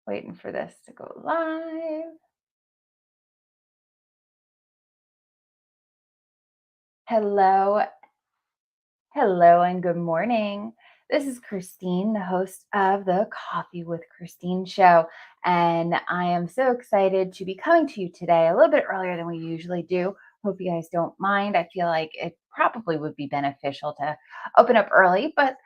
Waiting for this to go live. Hello, hello, and good morning. This is Christine, the host of the Coffee with Christine show. And I am so excited to be coming to you today a little bit earlier than we usually do. Hope you guys don't mind. I feel like it probably would be beneficial to open up early, but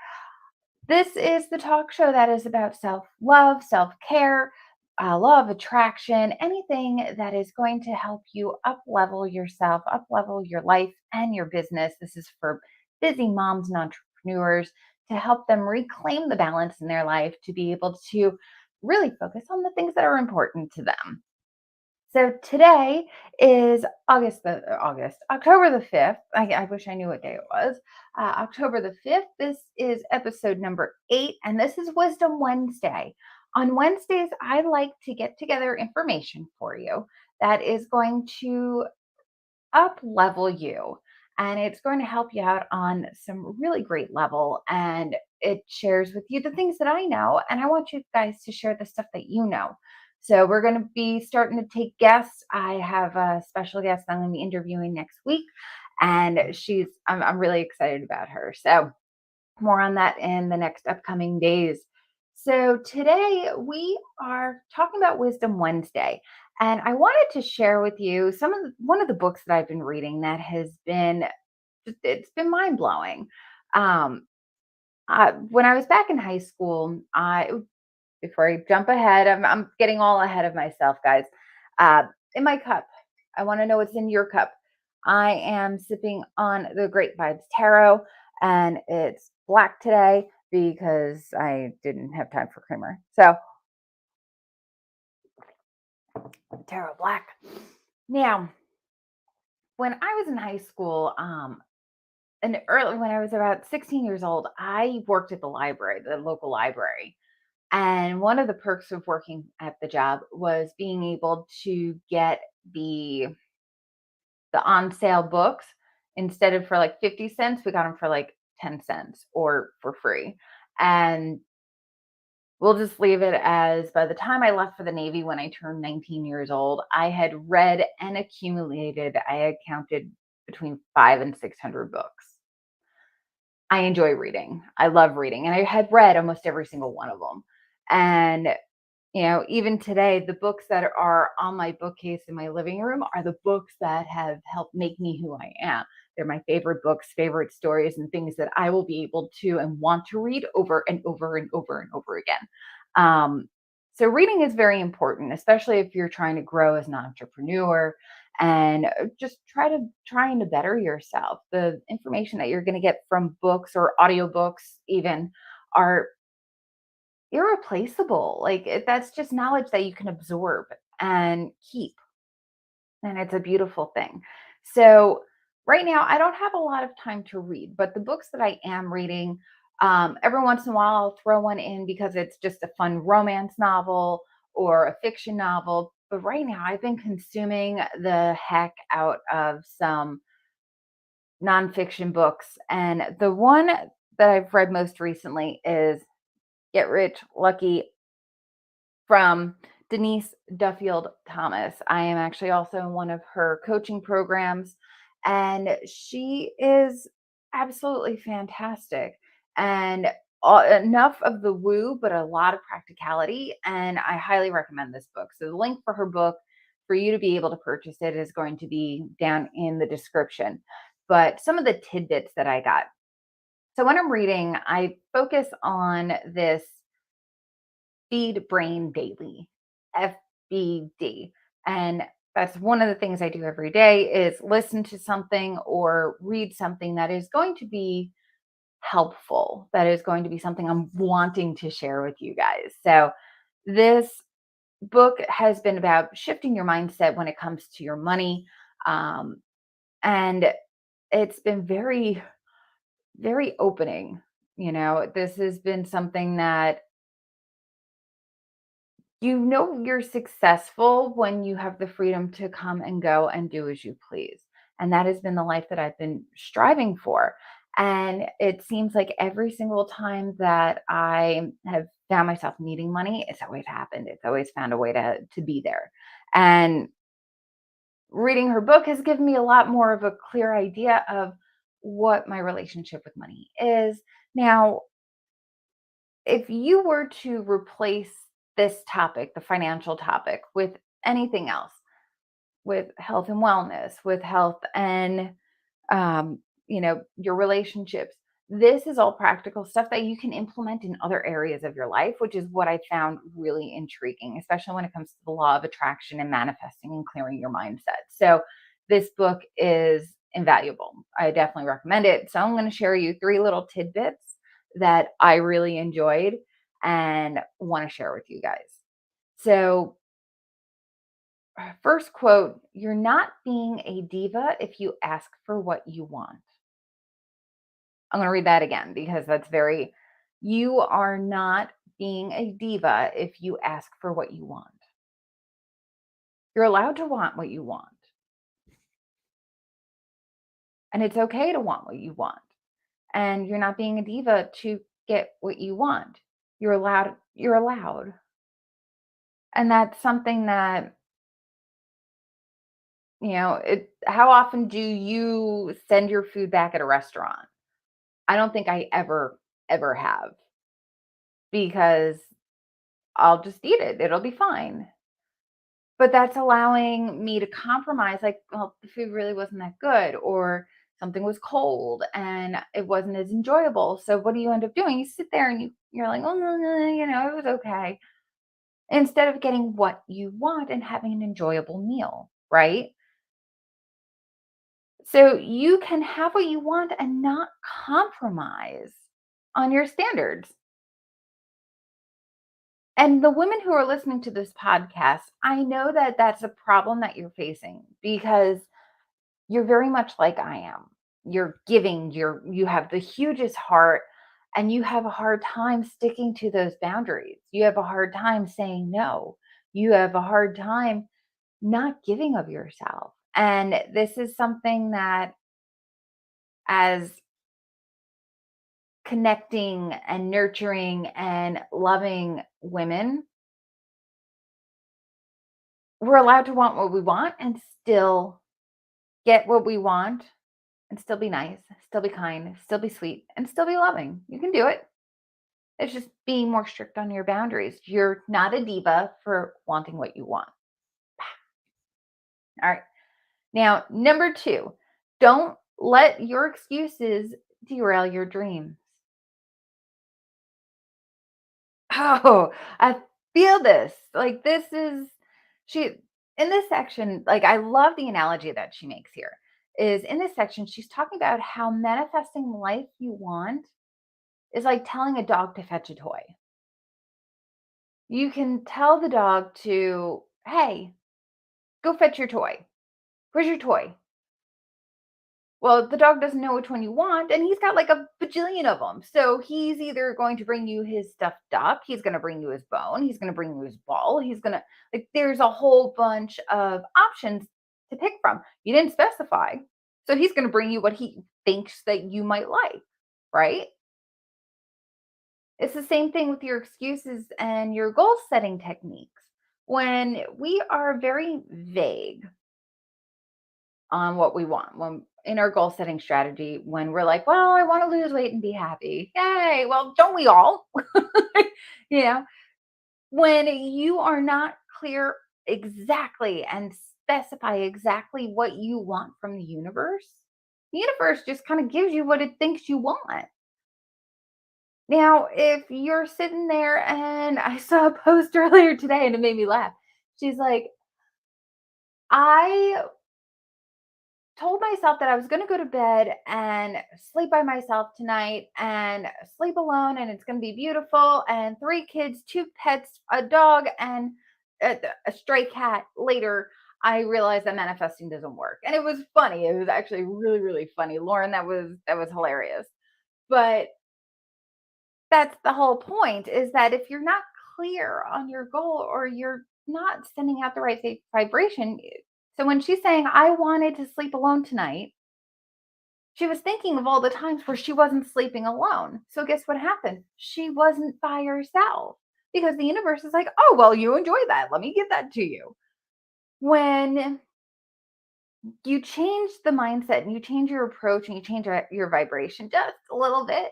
this is the talk show that is about self love, self care, law of attraction, anything that is going to help you up level yourself, up level your life and your business. This is for busy moms and entrepreneurs to help them reclaim the balance in their life to be able to really focus on the things that are important to them. So today is October the 5th. I wish I knew what day it was. October the 5th. This is episode number 8, and this is Wisdom Wednesday. On Wednesdays, I like to get together information for you that is going to up level you, and it's going to help you out on some really great level. And it shares with you the things that I know, and I want you guys to share the stuff that you know. So we're going to be starting to take guests. I have a special guest I'm going to be interviewing next week, and I'm really excited about her. So more on that in the next upcoming days. So today we are talking about Wisdom Wednesday, and I wanted to share with you one of the books that I've been reading that has been it's been mind blowing. Um, when I was back in high school, I before I jump ahead, I'm getting all ahead of myself, guys. In my cup, I want to know what's in your cup. I am sipping on the Great Vibes Tarot, and it's black today because I didn't have time for creamer. So, Tarot black. Now, when I was in high school, and early when I was about 16 years old, I worked at the library, the local library. And one of the perks of working at the job was being able to get the on sale books. Instead of for like 50 cents, we got them for like 10 cents or for free. And we'll just leave it as by the time I left for the Navy when I turned 19 years old, I had read and accumulated, I had counted between 5 and 600 books. I enjoy reading. I love reading. And I had read almost every single one of them. And even today, the books that are on my bookcase in my living room are the books that have helped make me who I am. They're my favorite books, favorite stories, and things that I will be able to and want to read over and over and over and over again. So reading is very important, especially if you're trying to grow as an entrepreneur and just trying to better yourself. The information that you're going to get from books or audiobooks even are irreplaceable. That's just knowledge that you can absorb and keep. And it's a beautiful thing. So, right now, I don't have a lot of time to read, but the books that I am reading, every once in a while, I'll throw one in because it's just a fun romance novel or a fiction novel. But right now, I've been consuming the heck out of some nonfiction books. And the one that I've read most recently is Get Rich Lucky from Denise Duffield-Thomas. I am actually also in one of her coaching programs, and she is absolutely fantastic. And enough of the woo, but a lot of practicality. And I highly recommend this book. So the link for her book for you to be able to purchase it is going to be down in the description. But some of the tidbits that I got. So when I'm reading, I focus on this Feed Brain Daily, FBD. And that's one of the things I do every day is listen to something or read something that is going to be helpful, that is going to be something I'm wanting to share with you guys. So this book has been about shifting your mindset when it comes to your money. And it's been very, very opening. This has been something that you're successful when you have the freedom to come and go and do as you please. And that has been the life that I've been striving for. And it seems like every single time that I have found myself needing money, it's always happened. It's always found a way to be there. And reading her book has given me a lot more of a clear idea of what my relationship with money is. Now, if you were to replace this topic, the financial topic, with anything else, with health and wellness, with health and um, your relationships. This is all practical stuff that you can implement in other areas of your life, which is what I found really intriguing, especially when it comes to the law of attraction and manifesting and clearing your mindset. So, this book is invaluable. I definitely recommend it. So, I'm going to share you three little tidbits that I really enjoyed and want to share with you guys. So, first quote, you're not being a diva if you ask for what you want. I'm going to read that again because that's very, you are not being a diva if you ask for what you want. You're allowed to want what you want, and it's okay to want what you want. And you're not being a diva to get what you want. You're allowed, you're allowed. And that's something that, how often do you send your food back at a restaurant? I don't think I ever have because I'll just eat it. It'll be fine. But that's allowing me to compromise, like, well, the food really wasn't that good, or something was cold and it wasn't as enjoyable. So what do you end up doing? You sit there and you're like, oh no, no, it was okay. Instead of getting what you want and having an enjoyable meal, right? So you can have what you want and not compromise on your standards. And the women who are listening to this podcast, I know that that's a problem that you're facing because you're very much like I am. You're giving, you have the hugest heart and you have a hard time sticking to those boundaries. You have a hard time saying no. You have a hard time not giving of yourself. And this is something that as connecting and nurturing and loving women, we're allowed to want what we want and still get what we want and still be nice, still be kind, still be sweet, and still be loving. You can do it. It's just being more strict on your boundaries. You're not a diva for wanting what you want. All right. Now, number two, don't let your excuses derail your dreams. Oh, I feel this. Like, this is, she, in this section, like, I love the analogy that she makes here. Is in this section, she's talking about how manifesting the life you want is like telling a dog to fetch a toy. You can tell the dog to, hey, go fetch your toy. Where's your toy? Well, the dog doesn't know which one you want, and he's got like a bajillion of them. So he's either going to bring you his stuffed duck, he's going to bring you his bone, he's going to bring you his ball, he's going to, like, there's a whole bunch of options to pick from. You didn't specify. So he's going to bring you what he thinks that you might like, right? It's the same thing with your excuses and your goal setting techniques. When we are very vague on what we want, when in our goal setting strategy, when we're like, well, I want to lose weight and be happy. Yay. Well, don't we all? you know, when you are not clear exactly and specify exactly what you want from the universe just kind of gives you what it thinks you want. Now, if you're sitting there and I saw a post earlier today and it made me laugh. She's like, I told myself that I was going to go to bed and sleep by myself tonight and sleep alone, and it's going to be beautiful. And three kids, two pets, a dog, and a stray cat. Later, I realized that manifesting doesn't work. And it was funny. It was actually really, really funny. Lauren, that was hilarious. But that's the whole point, is that if you're not clear on your goal or you're not sending out the right vibration. So when she's saying, I wanted to sleep alone tonight, She was thinking of all the times where she wasn't sleeping alone. So guess what happened? She wasn't by herself because the universe is like, oh, well, you enjoy that. Let me give that to you. When you change the mindset and you change your approach and you change your vibration just a little bit,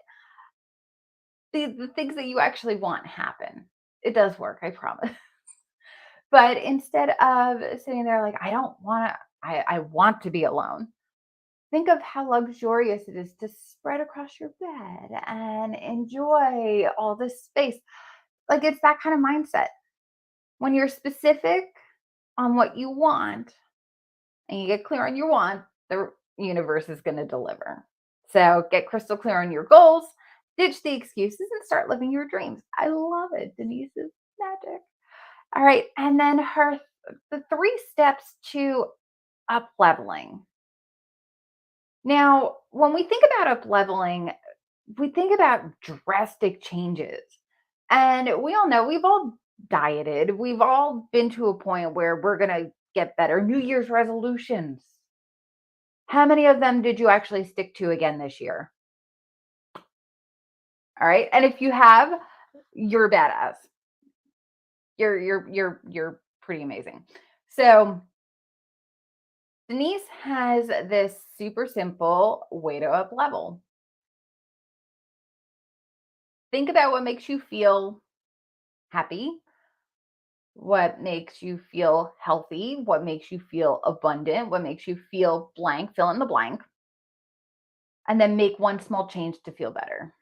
the things that you actually want happen. It does work, I promise. But instead of sitting there like, I don't want to, I want to be alone. Think of how luxurious it is to spread across your bed and enjoy all this space. Like it's that kind of mindset. When you're specific on what you want and you get clear on your want, the universe is going to deliver. So get crystal clear on your goals, ditch the excuses, and start living your dreams. I love it. Denise is magic. All right. And then the 3 steps to up leveling. Now, when we think about up leveling, we think about drastic changes. And we all know we've all dieted. We've all been to a point where we're going to get better. New Year's resolutions. How many of them did you actually stick to again this year? All right. And if you have, you're a badass. You're pretty amazing. So, Denise has this super simple way to up level. Think about what makes you feel happy, what makes you feel healthy, what makes you feel abundant, what makes you feel blank, fill in the blank, and then make one small change to feel better.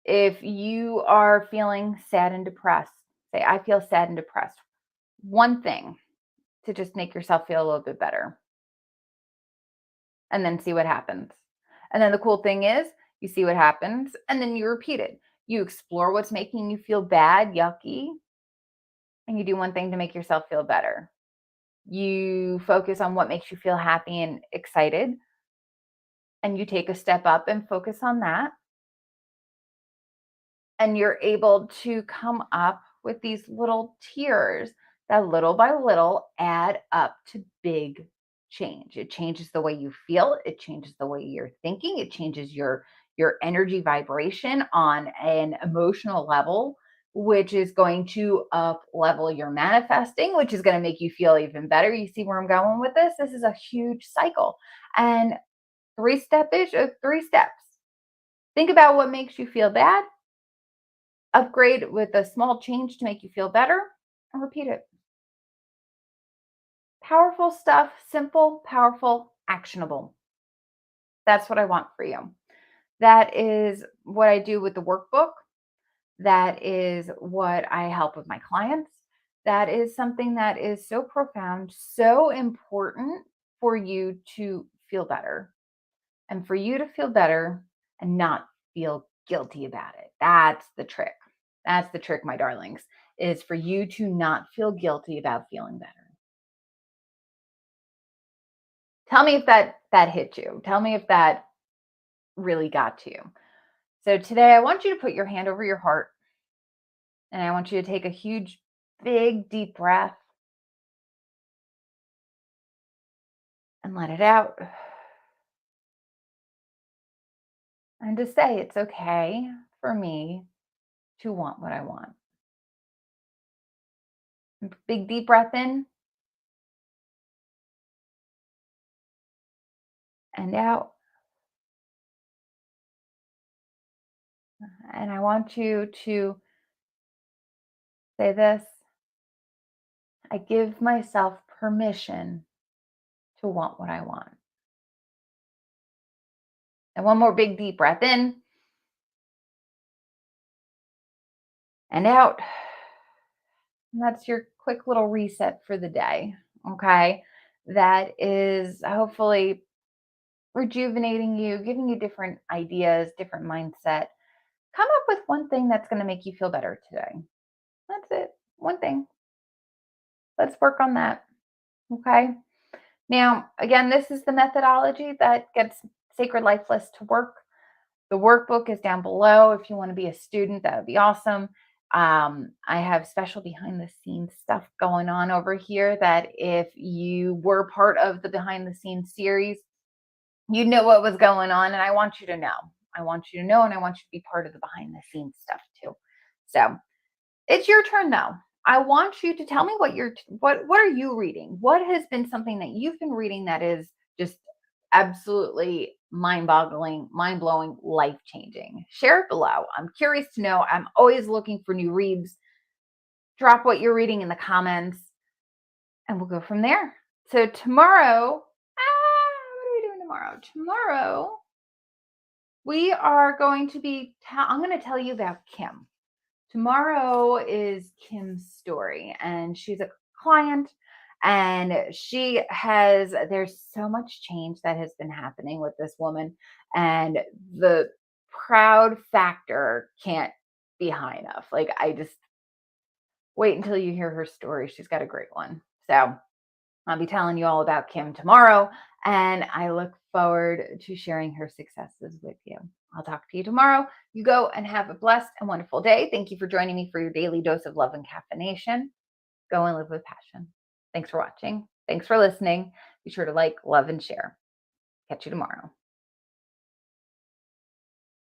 If you are feeling sad and depressed, say, I feel sad and depressed. One thing to just make yourself feel a little bit better, and then see what happens. And then the cool thing is, you see what happens, and then you repeat it. You explore what's making you feel bad, yucky, and you do one thing to make yourself feel better. You focus on what makes you feel happy and excited, and you take a step up and focus on that. And you're able to come up with these little tiers that little by little add up to big change. It changes the way you feel, it changes the way you're thinking, it changes your energy vibration on an emotional level, which is going to up level your manifesting, which is going to make you feel even better. You see where I'm going with this? This is a huge cycle. And 3 steps. Think about what makes you feel bad, upgrade with a small change to make you feel better, and repeat it. Powerful stuff, simple, powerful, actionable. That's what I want for you. That is what I do with the workbook. That is what I help with my clients. That is something that is so profound, so important for you to feel better and for you to feel better and not feel guilty about it. That's the trick. That's the trick, my darlings, is for you to not feel guilty about feeling better. Tell me if that hit you. Tell me if that really got to you. So today I want you to put your hand over your heart and I want you to take a huge, big, deep breath and let it out. And to say it's okay for me to want what I want. Big, deep breath in and out. And I want you to say this: I give myself permission to want what I want. And one more big, deep breath in and out. And that's your quick little reset for the day. Okay. That is hopefully rejuvenating you, giving you different ideas, different mindset. Come up with one thing that's going to make you feel better today. That's it. One thing. Let's work on that. Okay. Now, again, this is the methodology that gets Sacred Lifeless to work. The workbook is down below. If you want to be a student, that would be awesome. I have special behind the scenes stuff going on over here that if you were part of the behind the scenes series, you'd know what was going on. And I want you to know. I want you to know, and I want you to be part of the behind the scenes stuff too. So it's your turn though. I want you to tell me what are you reading? What has been something that you've been reading that is just absolutely mind-boggling, mind-blowing, life-changing? Share it below. I'm curious to know. I'm always looking for new reads. Drop what you're reading in the comments and we'll go from there. So tomorrow, what are we doing tomorrow? Tomorrow we are going to be I'm going to tell you about Kim. Tomorrow is Kim's story, and she's a client, and there's so much change that has been happening with this woman, and the proud factor can't be high enough. Like, I just wait until you hear her story. She's got a great one. So I'll be telling you all about Kim tomorrow, and I look forward to sharing her successes with you. I'll talk to you tomorrow. You go and have a blessed and wonderful day. Thank you for joining me for your daily dose of love and caffeination. Go and live with passion. Thanks for watching. Thanks for listening. Be sure to like, love, and share. Catch you tomorrow.